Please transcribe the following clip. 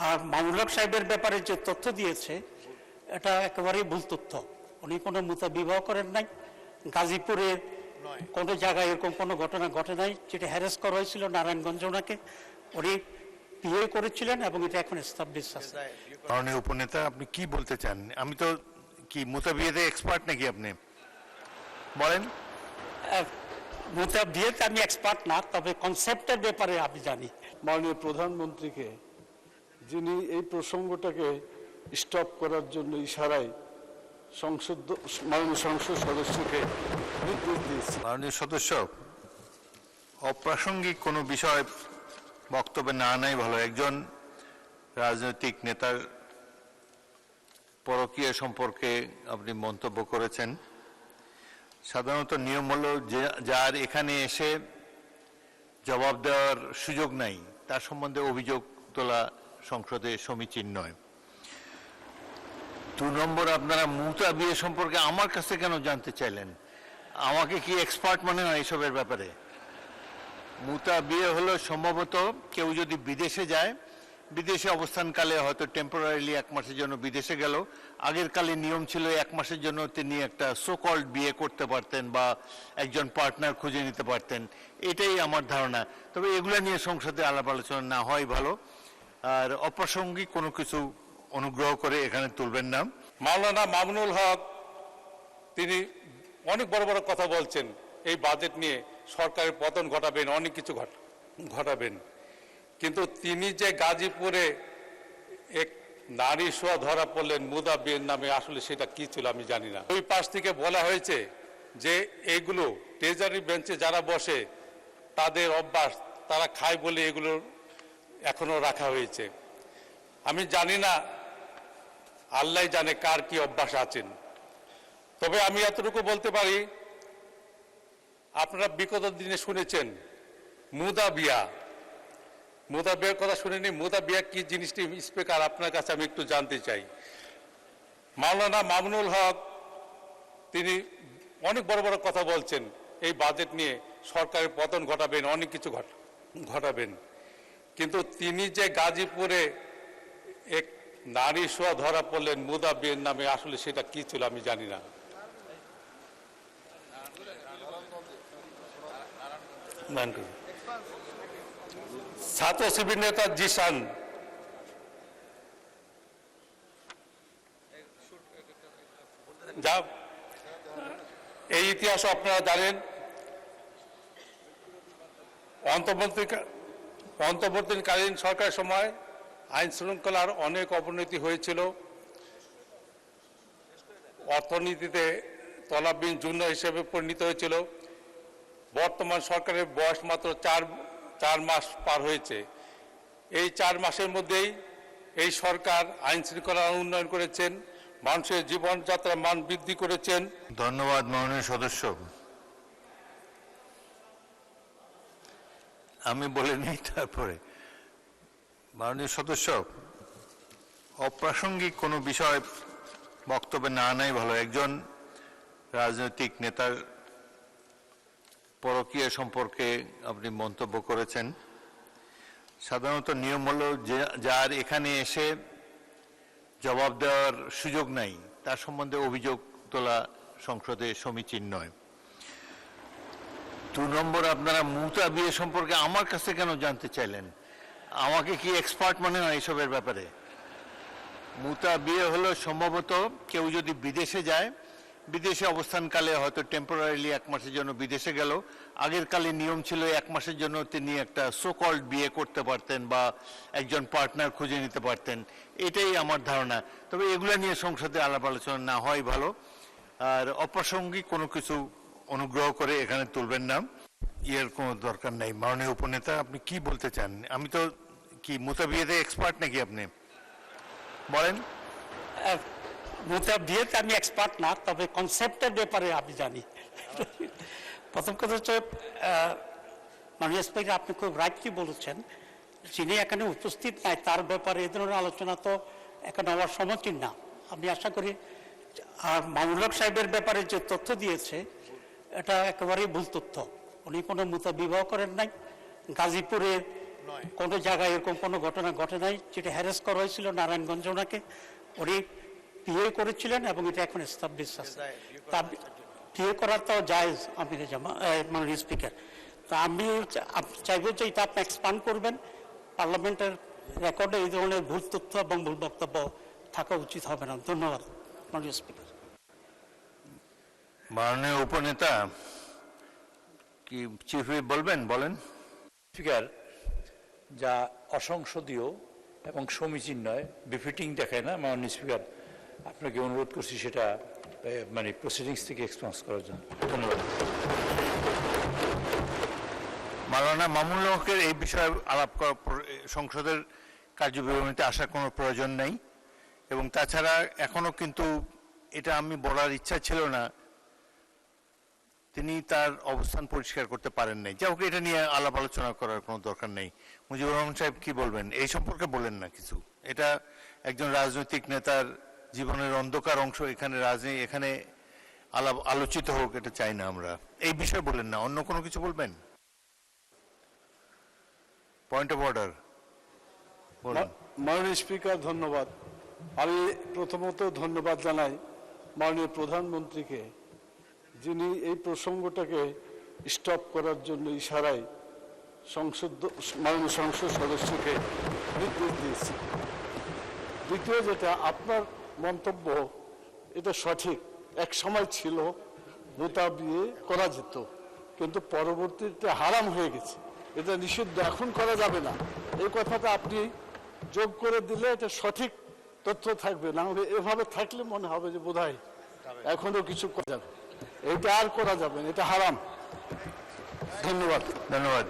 আর মামুনুল হক সাহেবের ব্যাপারে যে তথ্য দিয়েছে এটা একেবারেই ভুল তথ্য। উনি কোনো মুতা বিবাহ করেন নাই, গাজীপুরে কোনো জায়গায় এরকম কোনো ঘটনা ঘটে নাই। যেটা হ্যারাস করা হয়েছিল নারায়ণগঞ্জে, ওনাকে উনি বিয়ে করেছিলেন এবং এটা এখন এস্টাবলিশ আছে। মাননীয় উপনেতা, আপনি কি বলতে চান? আমি তো কি মুতা বিয়েতে এক্সপার্ট নাকি? আপনি বলেন। মুতা বিয়েতে আমি এক্সপার্ট না, তবে কনসেপ্টের ব্যাপারে আমি জানি। মাননীয় প্রধানমন্ত্রীকে, যিনি এই প্রসঙ্গটাকে স্টপ করার জন্য ইশারায় মাননীয় সংসদ সদস্যকে নির্দেশ দিয়েছে। মাননীয় সদস্য, অপ্রাসঙ্গিক কোনো বিষয় বক্তব্যে না আনাই ভালো। একজন রাজনৈতিক নেতার পরকীয়া সম্পর্কে আপনি মন্তব্য করেছেন। সাধারণত নিয়ম হলো যার এখানে এসে জবাব দেওয়ার সুযোগ নাই তার সম্বন্ধে অভিযোগ তোলা সংসদে সমীচীন নয়। 2 নম্বর, আপনারা মুতা বিয়ে সম্পর্কে আমার কাছে কেন জানতে চাইলেন? আমাকে কি এক্সপার্ট মনে হয় এসবের ব্যাপারে? মুতা বিয়ে হলো সম্ভবত কেউ যদি বিদেশে যায়, বিদেশে অবস্থানকালে হয়তো টেম্পোরারিলি 1 মাসের জন্য বিদেশে গেল, আগের কালে নিয়ম ছিল 1 মাসের জন্য তিনি একটা সোকল্ড বিয়ে করতে পারতেন বা একজন পার্টনার খুঁজে নিতে পারতেন। এটাই আমার ধারণা। তবে এগুলো নিয়ে সংসদে আলাপ আলোচনা না হয় ভালো। আর অপ্রাসঙ্গিক কোনো কিছু অনুগ্রহ করে এখানে তুলবেন না। মাওলানা মামুনুল হক তিনি অনেক বড় বড় কথা বলছেন, এই বাজেট নিয়ে সরকারের পতন ঘটাবেন, অনেক কিছু ঘটাবেন। কিন্তু তিনি যে গাজীপুরে এক নারী শোয়া ধরা পড়লেন মুদা বিয়ের নামে, আসলে সেটা কি ছিল আমি জানি না। ওই পাশ থেকে বলা হয়েছে যে এইগুলো ট্রেজারি বেঞ্চে যারা বসে তাদের অভ্যাস, তারা খায় বলে এগুলো এখনো রাখা হয়েছে। আমি জানি না, আল্লাহ জানে কার কি অভ্যাস আছেন। তবে আমি এতটুকু বলতে পারি, আপনারা বিগত দিনে শুনেছেন মুদা বিয়া। মুদা বিয়ার কথা শুনেনি? মুদা বিয়া কি জিনিসটি স্পিকার আপনার কাছে আমি একটু জানতে চাই। মাওলানা মামুনুল হক তিনি অনেক বড় বড় কথা বলছেন, এই বাজেট নিয়ে সরকারের পতন ঘটাবেন, অনেক কিছু ঘটাবেন। কিন্তু তিনি যে গাজীপুরে এক নারী শোয়া ধরা পড়লেন মুদা বিয়ের নামে, আসলে সেটা কি ছিল আমি জানি না। ছাত্র শিবির নেতা জিসান, যা এই ইতিহাস আপনারা জানেন। অন্তর্বর্তীকালীন সরকারের সময় আইন শৃঙ্খলার অনেক অবনতি হয়েছিল, অর্থনীতিতে তলাবিহীন যুদ্ধ হিসেবে পরিণত হয়েছিল। বর্তমান সরকারের বয়স মাত্র 4 মাস পার হয়েছে। এই 4 মাসের মধ্যেই এই সরকার আইন শৃঙ্খলা উন্নয়ন করেছেন, মানুষের জীবনযাত্রার মান বৃদ্ধি করেছেন। ধন্যবাদ মাননীয় সদস্য। আমি বলে নিই তারপরে। মাননীয় সদস্য, অপ্রাসঙ্গিক কোনো বিষয় বক্তব্যে না আনাই ভালো। একজন রাজনৈতিক নেতার পরকীয়া সম্পর্কে আপনি মন্তব্য করেছেন। সাধারণত নিয়ম হলো যার এখানে এসে জবাব দেওয়ার সুযোগ নাই তার সম্বন্ধে অভিযোগ তোলা সংসদে সমীচীন নয়। 2 নম্বর, আপনারা মুতা বিয়ে সম্পর্কে আমার কাছে কেন জানতে চাইলেন? আমাকে কি এক্সপার্ট মনে হয় এসবের ব্যাপারে? মুতা বিয়ে হলো সম্ভবত কেউ যদি বিদেশে যায়, বিদেশে অবস্থানকালে হয়তো টেম্পোরারিলি 1 মাসের জন্য বিদেশে গেল, আগের কালে নিয়ম ছিল 1 মাসের জন্য তিনি একটা সোকল্ড বিয়ে করতে পারতেন বা একজন পার্টনার খুঁজে নিতে পারতেন। এটাই আমার ধারণা। তবে এগুলো নিয়ে সংসদে আলাপ আলোচনা না হয় ভালো। আর অপ্রাসঙ্গিক কোনো কিছু অনুগ্রহ করে এখানে তুলবেন না। এর কোনো দরকার নাই। মাননীয় উপনেতা, আপনি কি বলতে চান? আমি তো কি মুতা বিয়েতে এক্সপার্ট নাকি? আপনি বলেন। মুতা বিয়েতে আমি এক্সপার্ট না, তবে কনসেপ্টের ব্যাপারে আমি জানি। প্রথম কথা হচ্ছে, মাননীয় স্পিকার আপনি খুব রাইটলি বলেছেন, যিনি এখানে উপস্থিত নাই তার ব্যাপারে এ ধরনের আলোচনা তো এখানে হওয়ার সমীচীন না। আমি আশা করি, আর মামুনুল হক সাহেবের ব্যাপারে যে তথ্য দিয়েছে এটা একেবারেই ভুল তথ্য। উনি কোনো মুতা বিবাহ করেন নাই, গাজীপুরে কোনো জায়গায় এরকম কোনো ঘটনা ঘটে নাই, যেটা হ্যারেস করা হয়েছিল নারায়ণগঞ্জে ওনাকে, উনি বিয়ে করেছিলেন এবং এটা এখন এস্টাবলিশ আছে। তা বিয়ে করার তো জায়েজ আমিরে জামা মাননীয় স্পিকার। তা আমি চাইবো যে এটা আপনি এক্সপান্ড করবেন, পার্লামেন্টের রেকর্ডে এই ধরনের ভুল তথ্য এবং ভুল বক্তব্য থাকা উচিত হবে না। ধন্যবাদ মাননীয় স্পিকার। মাননীয় উপনেতা কি চিফ হুইপ বলবেন? বলেন। স্পিকার, যা অসংসদীয় এবং সমীচীন নয়, বিফিটিং দেখায় না। মাননীয় স্পিকার, আপনাকে অনুরোধ করছি সেটা মানে প্রসিডিংস থেকে এক্সপেন্স করার জন্য। ধন্যবাদ। মাওলানা মামুনুল হকের এই বিষয়ে আলাপ করা সংসদের কার্যবিবরণীতে আসার কোনো প্রয়োজন নেই, এবং তাছাড়া এখনো কিন্তু এটা আমি বলার ইচ্ছা ছিল না, তিনি তার অবস্থান পরিষ্কার করতে পারেন নাই। যাই হোক, এটা নিয়ে আলাপ আলোচনা করার কোনো দরকার নেই। মুজিবুর রহমান সাহেব কি বলবেন এই সম্পর্কে? বলেন না কিছু। এটা একজন রাজনৈতিক নেতার জীবনের অন্ধকার অংশ, এখানে এখানে আলোচিত হোক এটা চাই না আমরা। এই বিষয়ে বলেন না, অন্য কোনো কিছু বলবেন? পয়েন্ট অফ অর্ডার বলুন। মাননীয় স্পিকার, ধন্যবাদ। আমি প্রথমত ধন্যবাদ জানাই মাননীয় প্রধানমন্ত্রীকে, যিনি এই প্রসঙ্গটাকে স্টপ করার জন্য ইশারায় মাননীয় সংসদ সদস্যকে নির্দেশ দিয়েছে। দ্বিতীয় যেটা, আপনার মন্তব্য এটা সঠিক। এক সময় ছিল মোতা বিয়ে করা যেত, কিন্তু পরবর্তীতে হারাম হয়ে গেছে, এটা নিষিদ্ধ, এখন করা যাবে না। এই কথাটা আপনি যোগ করে দিলে এটা সঠিক তথ্য থাকবে, না হলে এভাবে থাকলে মনে হবে যে বোধহয় এখনো কিছু করা যাবে। এটা আর করা যাবে না, এটা হারাম। ধন্যবাদ। ধন্যবাদ।